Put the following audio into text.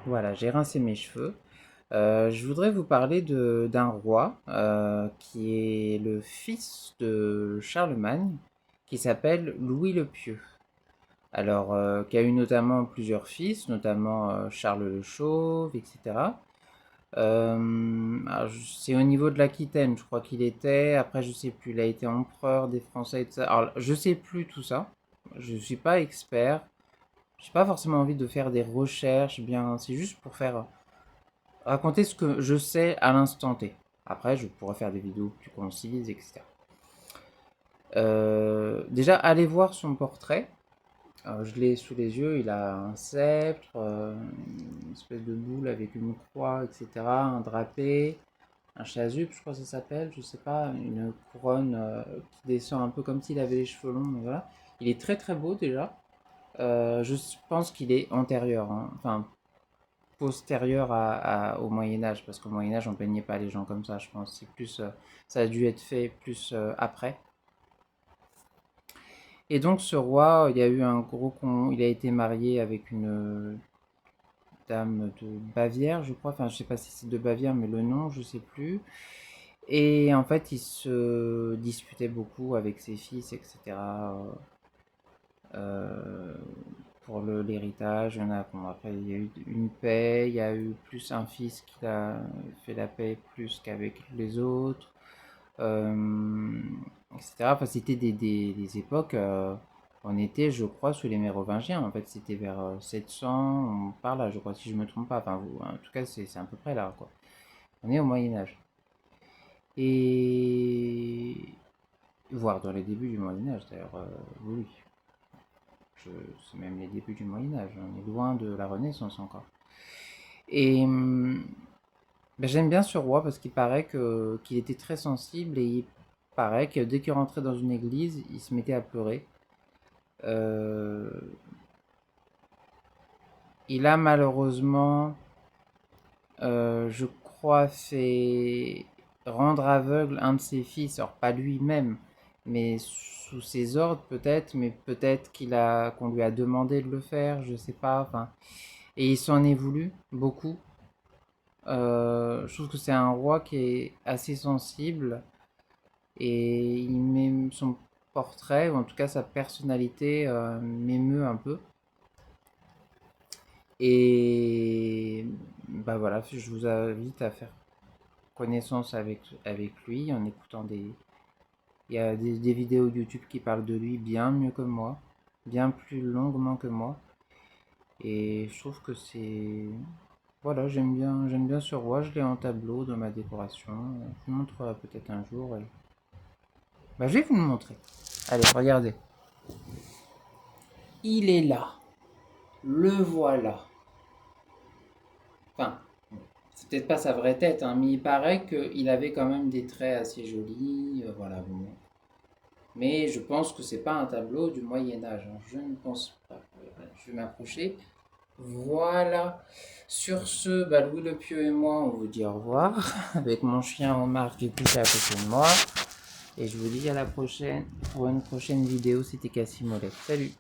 Voilà, j'ai rincé mes cheveux. Je voudrais vous parler d'un roi qui est le fils de Charlemagne, qui s'appelle Louis le Pieux. Alors, qui a eu notamment plusieurs fils, notamment Charles le Chauve, etc. C'est au niveau de l'Aquitaine, je crois qu'il était. Après, je sais plus, il a été empereur des Français et tout ça. Alors, je sais plus tout ça. Je suis pas expert. J'ai pas forcément envie de faire des recherches, bien. C'est juste pour faire raconter ce que je sais à l'instant T. Après, je pourrais faire des vidéos plus concises, etc. Déjà, allez voir son portrait. Je l'ai sous les yeux. Il a un sceptre, une espèce de boule avec une croix, etc. Un drapé, un chasuble, je crois que ça s'appelle. Je sais pas, une couronne qui descend un peu comme s'il avait les cheveux longs. Mais voilà. Il est très très beau déjà. Je pense qu'il est antérieur, hein. Enfin, postérieur au Moyen Âge, parce qu'au Moyen Âge, on peignait pas les gens comme ça, je pense. C'est plus, ça a dû être fait plus après. Et donc, ce roi, il y a eu un gros il a été marié avec une dame de Bavière, je crois. Enfin, je sais pas si c'est de Bavière, mais le nom, je sais plus. Et en fait, il se disputait beaucoup avec ses fils, etc. euh, pour l'héritage. Il y en a, bon, après, il y a eu une paix, il y a eu plus un fils qui a fait la paix plus qu'avec les autres, euh, etc. Enfin, c'était des époques, on était, je crois, sous les Mérovingiens. En fait, c'était vers 700, on parle là, je crois, si je me trompe pas. Enfin, en tout cas, c'est à peu près là, quoi. On est au Moyen-Âge. Et voire dans les débuts du Moyen-Âge, d'ailleurs, oui. C'est même les débuts du Moyen Âge, on est loin de la Renaissance encore. Et ben, j'aime bien ce roi parce qu'il paraît qu'il était très sensible et il paraît que dès qu'il rentrait dans une église, il se mettait à pleurer. Euh, il a malheureusement, je crois, fait rendre aveugle un de ses fils, alors pas lui-même, mais sous ses ordres peut-être, mais peut-être qu'on lui a demandé de le faire, je sais pas. Enfin, et il s'en est voulu beaucoup. Je trouve que c'est un roi qui est assez sensible et il met son portrait, ou en tout cas sa personnalité, m'émeut un peu. Et bah voilà, je vous invite à faire connaissance avec lui en écoutant des... Il y a des vidéos YouTube qui parlent de lui bien mieux que moi, bien plus longuement que moi. Et je trouve que c'est... Voilà, j'aime bien ce roi, je l'ai en tableau dans ma décoration. Je vous montrerai peut-être un jour. Bah, je vais vous le montrer. Allez, regardez. Il est là. Le voilà. Enfin, c'est peut-être pas sa vraie tête, hein, mais il paraît qu'il avait quand même des traits assez jolis. Voilà, bon. Mais je pense que c'est pas un tableau du Moyen Âge, hein. Je ne pense pas. Je vais m'approcher. Voilà. Sur ce, bah, Louis le Pieux et moi, on vous dit au revoir. Avec mon chien Omar qui est couché à côté de moi. Et je vous dis à la prochaine pour une prochaine vidéo. C'était Cassie Molette. Salut!